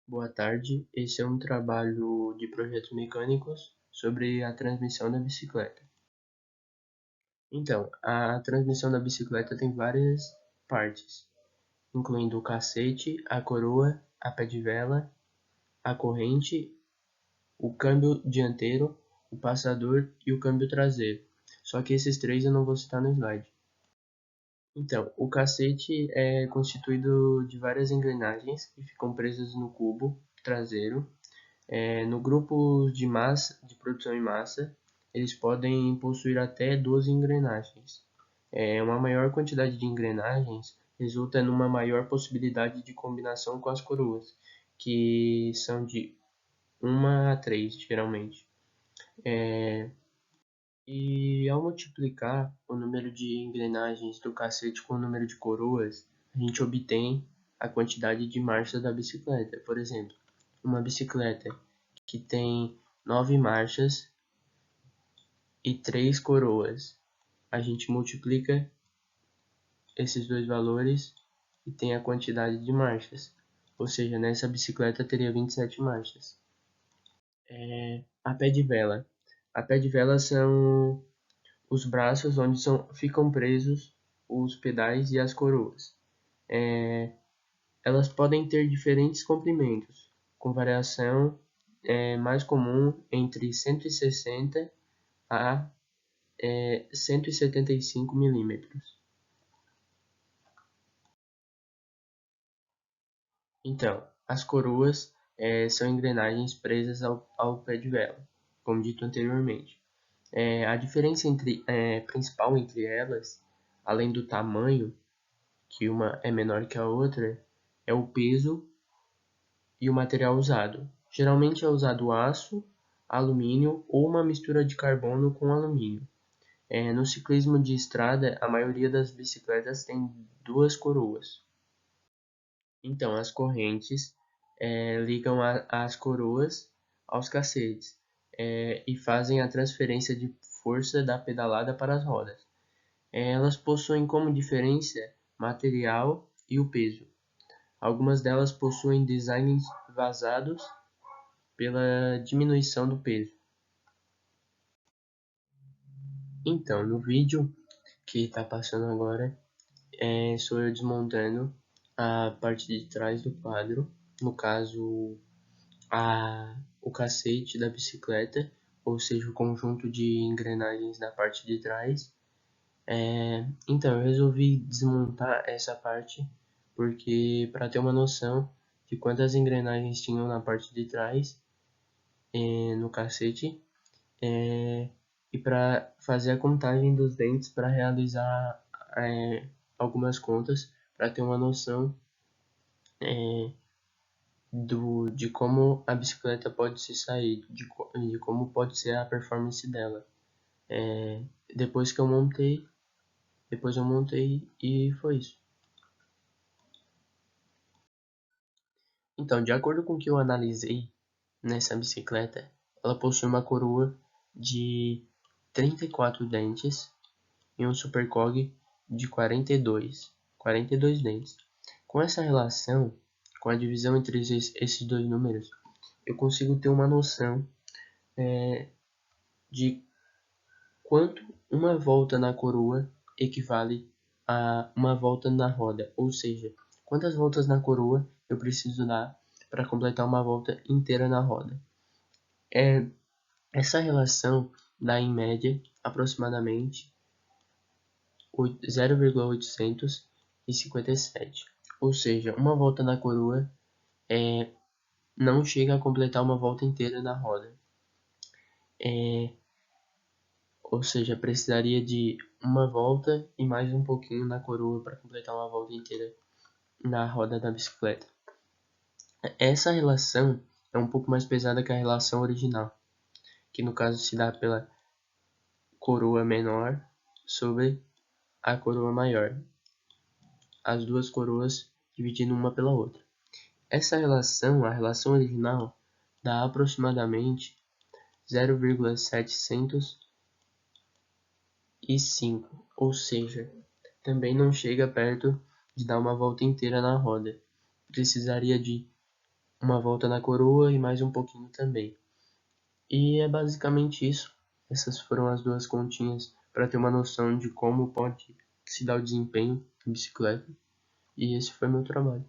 Boa tarde, esse é um trabalho de projetos mecânicos sobre a transmissão da bicicleta. Então, a transmissão da bicicleta tem várias partes, incluindo o cacete, a coroa, a pé de vela, a corrente, o câmbio dianteiro, o passador e o câmbio traseiro. Só que esses três eu não vou citar no slide. Então, o cacete é constituído de várias engrenagens que ficam presas no cubo traseiro. No grupo de massa, de produção em massa, eles podem possuir até 12 engrenagens. Uma maior quantidade de engrenagens resulta numa maior possibilidade de combinação com as coroas, que são de 1 a 3, geralmente. E ao multiplicar o número de engrenagens do cacete com o número de coroas, a gente obtém a quantidade de marchas da bicicleta. Por exemplo, uma bicicleta que tem 9 marchas e 3 coroas. A gente multiplica esses dois valores e tem a quantidade de marchas. Ou seja, nessa bicicleta teria 27 marchas. A pé de vela. A pé de vela são os braços onde ficam presos os pedais e as coroas. Elas podem ter diferentes comprimentos, com variação mais comum entre 160 a 175 milímetros. Então, as coroas são engrenagens presas ao pé de vela, como dito anteriormente. A diferença principal entre elas, além do tamanho, que uma é menor que a outra, é o peso e o material usado. Geralmente é usado aço, alumínio ou uma mistura de carbono com alumínio. No ciclismo de estrada, a maioria das bicicletas tem duas coroas. Então, as correntes ligam as coroas aos cacetes e fazem a transferência de força da pedalada para as rodas. Elas possuem como diferença material e o peso. Algumas delas possuem designs vazados pela diminuição do peso. Então, no vídeo que está passando agora, sou eu desmontando a parte de trás do quadro, no caso o cacete da bicicleta, ou seja, o conjunto de engrenagens na parte de trás. Então, eu resolvi desmontar essa parte porque para ter uma noção de quantas engrenagens tinham na parte de trás, no cacete, e para fazer a contagem dos dentes para realizar algumas contas, para ter uma noção de como a bicicleta pode se sair, de como pode ser a performance dela. É, depois que eu montei, depois eu montei e foi isso. Então, de acordo com o que eu analisei nessa bicicleta, ela possui uma coroa de 34 dentes e um supercog de 42 dentes. Com essa relação, com a divisão entre esses dois números, eu consigo ter uma noção de quanto uma volta na coroa equivale a uma volta na roda, ou seja, quantas voltas na coroa eu preciso dar para completar uma volta inteira na roda. Essa relação dá em média aproximadamente 0,857, ou seja, uma volta na coroa não chega a completar uma volta inteira na roda. Ou seja, precisaria de uma volta e mais um pouquinho na coroa para completar uma volta inteira na roda da bicicleta. Essa relação é um pouco mais pesada que a relação original, que no caso se dá pela coroa menor sobre a coroa maior, as duas coroas dividindo uma pela outra. Essa relação, a relação original, dá aproximadamente 0,705, ou seja, também não chega perto de dar uma volta inteira na roda. Precisaria de uma volta na coroa e mais um pouquinho também. E é basicamente isso. Essas foram as duas continhas para ter uma noção de como pode se dar o desempenho em bicicleta. E esse foi meu trabalho.